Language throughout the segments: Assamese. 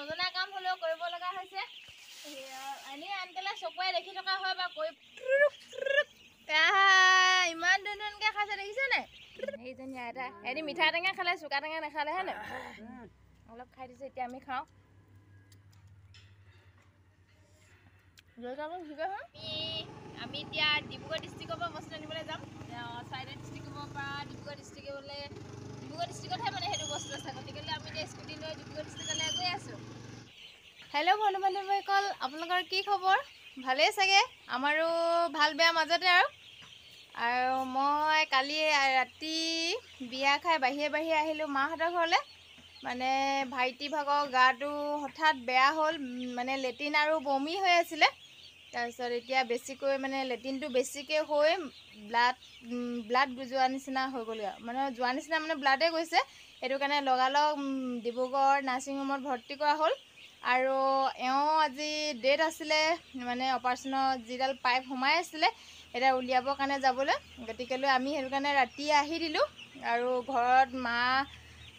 নজনা কাম হলেও কৰিব লগা হৈছে এনে আনকালে চকুৱাই দেখি থকা হয় বা কৈ ইমান ধুনীয়াকৈ খাইছে দেখিছে নাই এইজনী এটা এদি মিঠা টেঙা খালে চুকা টেঙা নাখালে হয় নাই অলপ খাই দিছে এতিয়া আমি খাওঁ আমি এতিয়া ডিব্ৰুগড় ডিষ্ট্ৰিক্টৰ পৰা বস্তু আনিবলৈ যাম চাইডা ডিষ্ট্ৰিক্টৰ পৰা ডিব্ৰুগড় ডিষ্ট্ৰিক্টতহে মানে সেইটো বস্তু আছে গতিকে আমি এতিয়া স্কুটি লৈ ডিব্ৰুগড় ডিষ্ট্ৰিক্টলৈ গৈ আছোঁ হেল্ল' বন্ধু বান্ধৱীসকল আপোনালোকৰ কি খবৰ ভালেই চাগে আমাৰো ভাল বেয়া মাজতে আৰু মই কালি ৰাতি বিয়া খাই বাহিৰে আহিলোঁ মাহঁতৰ ঘৰলৈ মানে ভাইটি ভাগৰ গাটো হঠাৎ বেয়া হ'ল মানে লেট্ৰিন আৰু বমি হৈ আছিলে তাৰপিছত এতিয়া বেছিকৈ মানে লেট্ৰিনটো বেছিকৈ হৈ ব্লাড যোৱা নিচিনা হৈ গ'লগৈ মানে যোৱা নিচিনা মানে ব্লাডে গৈছে সেইটো কাৰণে লগালগ ডিব্ৰুগড় নাৰ্ছিং হোমত ভৰ্তি কৰা হ'ল আৰু এওঁ আজি ডেট আছিলে মানে অপাৰেশ্যনত যিডাল পাইপ সোমাই আছিলে এটা উলিয়াবৰ কাৰণে যাবলৈ গতিকেলৈ আমি সেইটো কাৰণে ৰাতি আহি দিলোঁ আৰু ঘৰত মা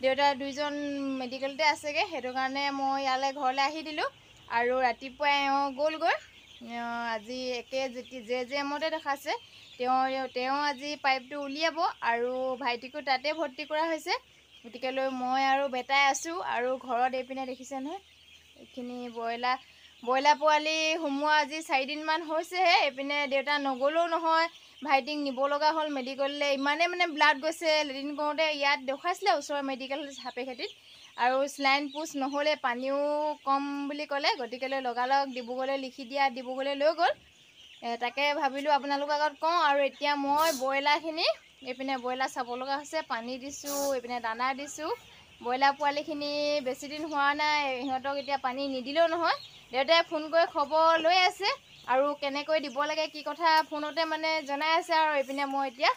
দেউতা দুইজন মেডিকেলতে আছেগৈ সেইটো কাৰণে মই ইয়ালৈ ঘৰলৈ আহি দিলোঁ আৰু ৰাতিপুৱাই এওঁ গ'লগৈ আজি যে এমতে দেখাইছে তেওঁ আজি পাইপটো উলিয়াব আৰু ভাইটিকো তাতে ভৰ্তি কৰা হৈছে গতিকেলৈ মই আৰু বেটাই আছোঁ আৰু ঘৰত এইপিনে দেখিছে নহয় এইখিনি ব্ৰইলাৰ পোৱালি সোমোৱা আজি 4 দিনমান হৈছেহে এইপিনে দেউতা নগ'লেও নহয় ভাইটিক নিব লগা হ'ল মেডিকেললৈ ইমানেই মানে ব্লাড গৈছে লেট্ৰিন কৰোঁতে ইয়াত দেখুৱাইছিলে ওচৰৰ মেডিকেল সাপেখাতিত আৰু স্লাইন পুচ নহ'লে পানীও কম বুলি ক'লে গতিকেলৈ লগালগ ডিব্ৰুগড়লৈ লিখি দিয়া ডিব্ৰুগড়লৈ লৈ গ'ল তাকে ভাবিলোঁ আপোনালোকৰ আগত কওঁ আৰু এতিয়া মই ব্ৰইলাৰখিনি এইপিনে ব্ৰইলাৰ চাব লগা হৈছে পানী দিছোঁ এইপিনে দানা দিছোঁ ব্ৰইলাৰ পোৱালিখিনি বেছি দিন হোৱা নাই সিহঁতক এতিয়া পানী নিদিলেও নহয় দেউতাই ফোন কৰি খবৰ লৈ আছে আৰু কেনেকৈ দিব লাগে কি কথা ফোনতে মানে জনাই আছে আৰু এইপিনে মই এতিয়া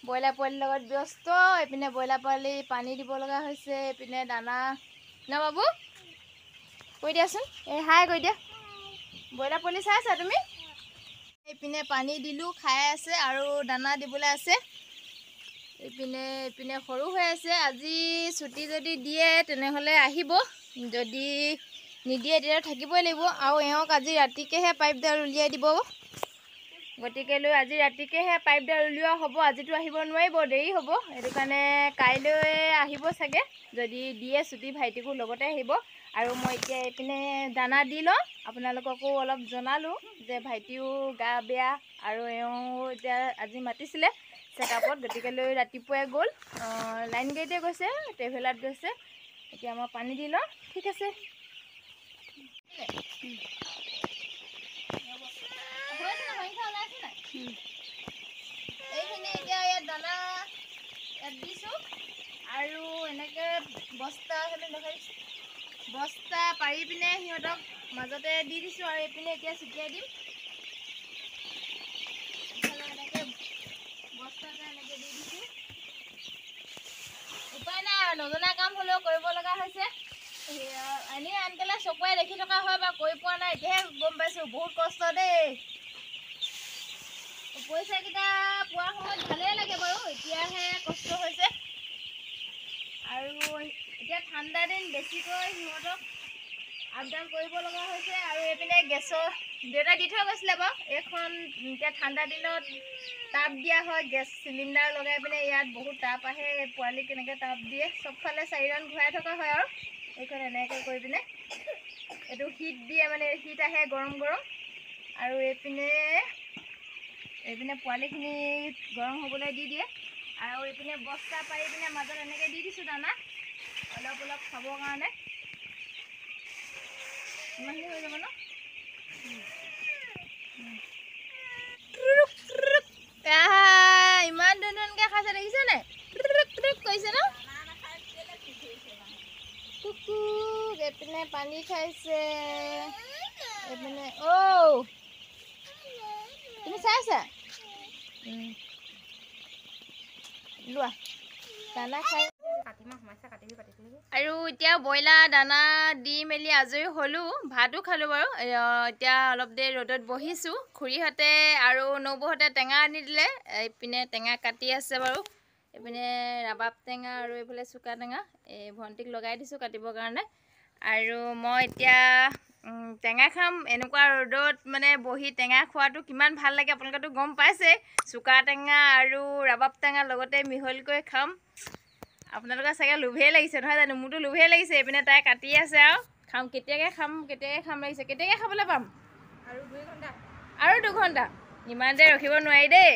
ব্ৰইলাৰ পোৱালিৰ লগত ব্যস্ত এইপিনে ব্ৰইলাৰ পোৱালি পানী দিব লগা হৈছে এইপিনে দানা ন বাবু কৈ দিয়াচোন এই হাই কৈ দিয়া ব্ৰইলাৰ পোৱালি চাইছা তুমি এইপিনে পানী দিলোঁ খাই আছে আৰু দানা দিবলৈ আছে এইপিনে সৰু হৈ আছে আজি ছুটি যদি দিয়ে তেনেহ'লে আহিব যদি নিদিয়ে তেতিয়া থাকিবই লাগিব আৰু এওঁক আজি ৰাতিকৈহে পাইপডাল উলিয়াই দিব গতিকেলৈ আজি ৰাতিকৈহে পাইপডাল উলিওৱা হ'ব আজিতো আহিব নোৱাৰিব দেৰি হ'ব সেইটো কাৰণে কাইলৈ আহিব চাগে যদি দিয়ে ছুটি ভাইটিকো লগতে আহিব আৰু মই এতিয়া এইপিনে দানা দি লওঁ আপোনালোককো অলপ জনালোঁ যে ভাইটিও গা বেয়া আৰু এওঁ এতিয়া আজি মাতিছিলে চেকআপত গতিকেলৈ ৰাতিপুৱাই গ'ল লাইন গাড়ীতে গৈছে ট্ৰেভেলাৰত গৈছে এতিয়া মই পানী দি লওঁ ঠিক আছে এইখিনি এতিয়া ইয়াত দানা ইয়াত দিছোঁ আৰু এনেকৈ বস্তা পাৰি পিনে সিহঁতক মাজতে দি দিছোঁ আৰু এইপিনে এতিয়া ছটিয়াই দিম এনেকৈ বস্তা এটা এনেকৈ দি দিছোঁ উপায় নাই আৰু নজনা কাম হ'লেও কৰিব লগা হৈছে এনেই আনকালে চকুৱাই দেখি থকা হয় বা কৰি পোৱা নাই এতিয়াহে গম পাইছোঁ বহুত কষ্ট দেই পইচাকেইটা পোৱাৰ সময়ত ভালেই লাগে বাৰু এতিয়াহে কষ্ট হৈছে আৰু এতিয়া ঠাণ্ডা দিন বেছিকৈ সিহঁতক আপডাউন কৰিব লগা হৈছে আৰু এইপিনে গেছৰ দেউতাই দি থৈ গৈছিলে বাৰু এইখন এতিয়া ঠাণ্ডা দিনত তাপ দিয়া হয় গেছ চিলিণ্ডাৰ লগাই পিনে ইয়াত বহুত তাপ আহে পোৱালি কেনেকৈ তাপ দিয়ে চবফালে 4 ৰাউণ্ড ঘূৰাই থকা হয় আৰু এইখন এনেকৈ কৰি পিনে এইটো হিট দিয়ে মানে হিট আহে গৰম আৰু এইপিনে পোৱালিখিনি গৰম হ'বলৈ দি দিয়ে আৰু এইপিনে বস্তা পাৰি পিনে মাজত এনেকৈ দি দিছোঁ দানা অলপ খাবৰ কাৰণে ইমানখিনি হৈ যাব ন ইমান ধুনীয়াকৈ খাইছে দেখিছে নাই কৈছে ন কুকুক এইপিনে পানী খাইছে এইপিনে তুমি চাইছা লোৱা দানা খাই আৰু এতিয়া ব্ৰইলাৰ দানা দি মেলি আজৰি হ'লোঁ ভাতো খালোঁ বাৰু এতিয়া অলপ দেৰি ৰ'দত বহিছোঁ খুৰীহঁতে আৰু নবৌহঁতে টেঙা আনি দিলে এইপিনে টেঙা কাটি আছে বাৰু এইপিনে ৰাবাব টেঙা আৰু এইফালে চুকা টেঙা এই ভণ্টিক লগাই দিছোঁ কাটিবৰ কাৰণে আৰু মই এতিয়া টেঙা খাম। এনেকুৱা ৰ'দত মানে বহি টেঙা খোৱাটো কিমান ভাল লাগে আপোনালোকেতো গম পাইছে। চুকা টেঙা আৰু ৰাবাব টেঙা লগতে মিহলি কৰি খাম। আপোনালোকৰ চাগে লোভেই লাগিছে নহয় জানো? মোৰতো লোভেই লাগিছে। এইপিনে তাই কাটি আছে আৰু খাম কেতিয়াকৈ খাম লাগিছে। কেতিয়াকৈ খাবলৈ পাম? আৰু 2 ঘণ্টা। ইমান দেৰি ৰখিব নোৱাৰি দেই,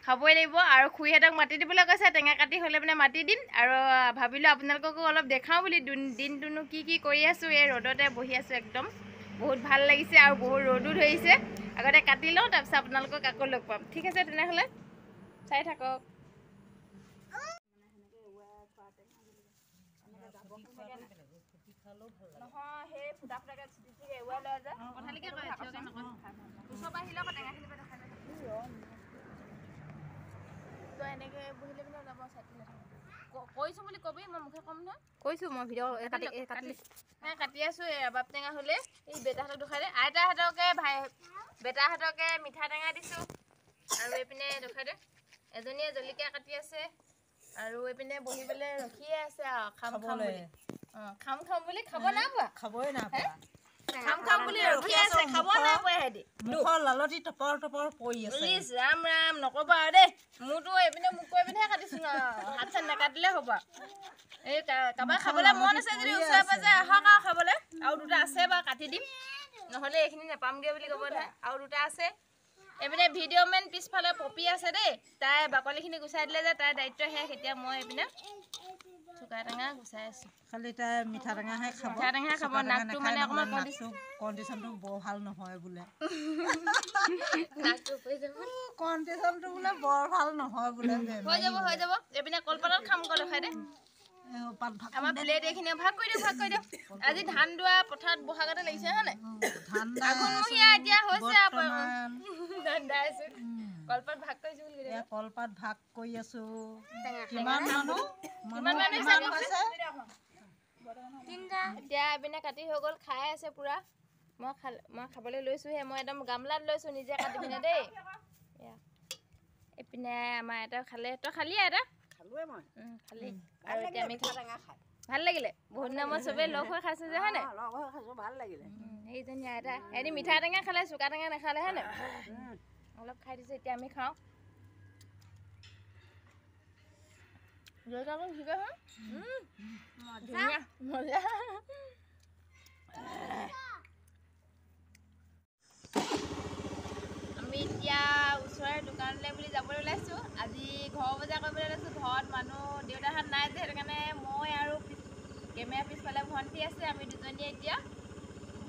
খাবই লাগিব। আৰু খুৰীহঁতক মাতি দিবলৈ কৈছে, টেঙা কাটি হ'লে মানে মাতি দিম। আৰু ভাবিলোঁ আপোনালোককো অলপ দেখাওঁ বুলি, দিনটোনো কি কৰি আছোঁ। এই ৰ'দতে বহি আছোঁ, একদম বহুত ভাল লাগিছে আৰু বহুত ৰ'দো ধৰিছে। আগতে কাটি লওঁ, তাৰপিছত আপোনালোকক আকৌ লগ পাম। ঠিক আছে তেনেহ'লে চাই থাকক। নহয় সেই ফুটা ফুটাকৈ এৰুৱাই লয় যে কথালিকে কয় ওচৰৰ পৰা আহিলে আকৌ টেঙাখিনি দেখাই তই এনেকৈ বহিলে পিনে যাব কৈছোঁ বুলি কবি। মই মুখে ক'ম নহয়, কৈছোঁ মই ভিডিঅ' কাটি আছোঁ। এই ৰাবাব টেঙা হ'লে এই বেটাহঁতক দেখাই দে। আইতাহঁতকে বেটাহঁতকে মিঠা টেঙা দিছোঁ। আৰু এইপিনে দেখাই দে, এজনীয়ে জলকীয়া কাটি আছে। আৰু এইপিনে বহি পেলাই ৰখিয়ে আছে আৰু খাম বুলি। খাম বুলি খাব নাই পোৱা, খাবই নাই পোৱা। খাম বুলি ৰখি আছে, খাব নাই পোৱা। সিহঁতি মুখৰ লালতি টপৰ পৰি আছে। ৰাম ৰাম নক'বা আৰু দেই। মোৰতো এইপিনে মোক কৈ পিনেহে কাটিছোঁ আৰু হাত চাত নাকাটিলে হ'ব। এই কাৰোবাৰ খাবলৈ মন আছে যদি ওচৰে পাজৰে আহক আৰু খাবলৈ। আৰু 2টা আছে বাৰু, কাটি দিম, নহ'লে এইখিনি নাপামগৈ বুলি ক'ব নহয়। আৰু 2টা আছে। এইপিনে ভিডিঅ' মেন পিছফালে পপি আছে দেই। তাই বাকলিখিনি গুচাই দিলে যে তাইৰ দায়িত্ব শেষ। এতিয়া মই এইপিনে চুকা টেঙা গুচাই আছোঁ। খালি তাই মিঠা টেঙাহে খাব। নাকটো মানে অকণমান কণ্ডিশ্যনটো বৰ ভাল নহয় বোলে। কণ্ডিশ্যনটো বোলে বৰ ভাল নহয় বোলে। হৈ যাব। এইপিনে কলপাতত খাম কল খাই দে। আমাৰ প্লেট এইখিনি ভাগ কৰি দিওঁ। আজি ধান দোৱা পথাৰত বহাগতে লাগিছে হয় নাই? এতিয়া হৈছে কলপাত ভাগ কৰিছোঁ বুলি কলপাত ভাগ কৰি আছোঁ। কিমান মানুহ হৈছে? 3টা। এতিয়া এইপিনে কাটি হৈ গ'ল, খাই আছে পুৰা। মই খাবলৈ লৈছোঁহে। মই একদম গামলাত লৈছোঁ, নিজে কাটি পিনে দেই। এইপিনে আমাৰ এটা খালে। তই খালি এটা? খালোৱে মই। খালি। আৰু এতিয়া আমি ভাল লাগিলে। বহুত দিনৰ মই চবেই লগ হৈ খাইছোঁ যে হয় নাই? লগ হৈ খাইছোঁ, ভাল লাগিলে। এইজনী আইতা এহেঁতি মিঠা টেঙা খালে, চুকা টেঙা নাখালে হয় নাই? অলপ খাই দিছে, এতিয়া আমি খাওঁ। জলকীয়াটো ঠিকে হয়। মজা। আমি এতিয়া ওচৰৰে দোকানলৈ বুলি যাবলৈ ওলাইছোঁ। আজি ঘৰৰ বজাৰ কৰিবলৈ ওলাইছোঁ। ঘৰত মানুহ দেউতাহঁত নাই যে, সেইটো কাৰণে মই আৰু কেমেৰা পিছফালে ভণ্টি আছে। আমি 2জনীয়ে এতিয়া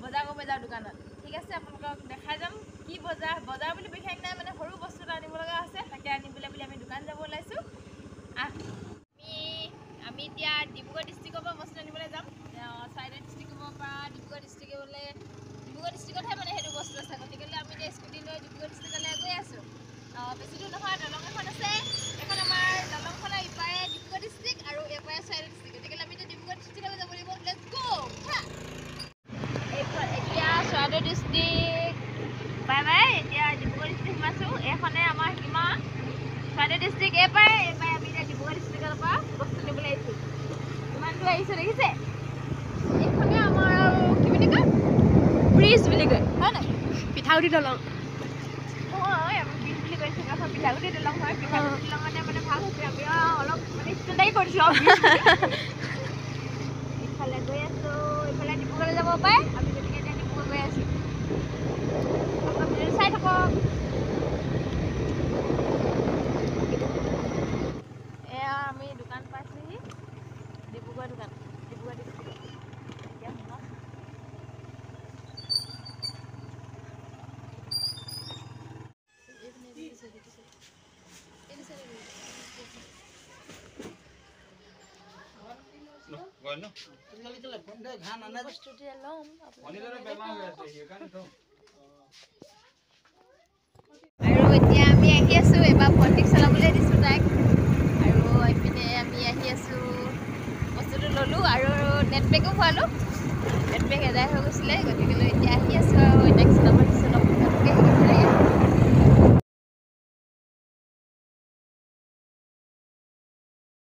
বজাৰ কৰিব যাওঁ দোকানত। ঠিক আছে, আপোনালোকক দেখাই যাম কি বজাৰ বুলি বিশেষ নাই, মানে সৰু বস্তু এটা আনিব লগা আছে। তাকে আনিবলৈ বুলি আমি দোকান যাব ওলাইছোঁ। আমি এতিয়া ডিব্ৰুগড় ডিষ্ট্ৰিক্টৰ পৰা বস্তু আনিবলৈ যাম। চৰাইদেউ ডিষ্ট্ৰিক্টৰ পৰা ডিব্ৰুগড় ডিষ্ট্ৰিক্টলৈ, ডিব্ৰুগড় ডিষ্ট্ৰিক্টতহে মানে সেইটো বস্তু আছে। গতিকেলৈ আমি এতিয়া স্কুটি লৈ ডিব্ৰুগড় ডিষ্ট্ৰিক্টলৈ গৈ আছোঁ। বেছি দূৰ নহয়, দলং এখন আছে। এখন আমাৰ দলংখনৰ ইপাৰে ডিব্ৰুগড় ডিষ্ট্ৰিক্ট আৰু এপাৰে চৰাইদেউ ডিষ্ট্ৰিক্ট। গতিকেলৈ আমি এতিয়া ডিব্ৰুগড় ডিষ্ট্ৰিক্টলৈ যাব লাগিব। লেটছ গো। এতিয়া চৰাইদেউ ডিষ্ট্ৰিক্ট বাই। এতিয়া ডিব্ৰুগড় ডিষ্ট্ৰিক্ট সোমাইছোঁ। এইখনে আমাৰ সীমা। চৰাইদেউ ডিষ্ট্ৰিক্ট এপাৰে আমি এতিয়া ডিব্ৰুগড় ডিষ্ট্ৰিক্টৰ পৰা বস্তু নিবলৈ আহিছোঁ। ইমান দূৰ আহিছোঁ দেখিছে? এইখনে আমাৰ কি বুলি কয়, ব্ৰিজ বুলি কয় হয় নাই? পিঠাগুটি দলং। হয়, আমি ব্ৰিজ বুলি কৈছোঁ। পিঠাগুটি দলং হয়। পিঠাগুটি দলং মানে ভাল হৈছে। আমি অলপ মানে ষ্টেণ্ডাৰ্ড কৰিছোঁ আৰু ইফালে গৈ আছোঁ। ইফালে ডিব্ৰুগড়লৈ যাব পাৰে। আমি গতিকে এতিয়া ডিব্ৰুগড় গৈ আছোঁ। চাই থাকক। এয়া আমি দোকান পাইছোঁহি, ডিব্ৰুগড় দোকান, ডিব্ৰুগড় ডিষ্ট্ৰিক্ট। এতিয়া সোমাম। আৰু এতিয়া আমি আহি আছোঁ। এবাৰ ভণ্টিক চলাবলৈ দিছোঁ তাইক। আৰু এইপিনে আমি আহি আছোঁ, বস্তুটো ল'লোঁ আৰু নেট পেকো খোৱালোঁ। নেট পেক এদাই হৈ গৈছিলে, গতিকেলৈ এতিয়া আহি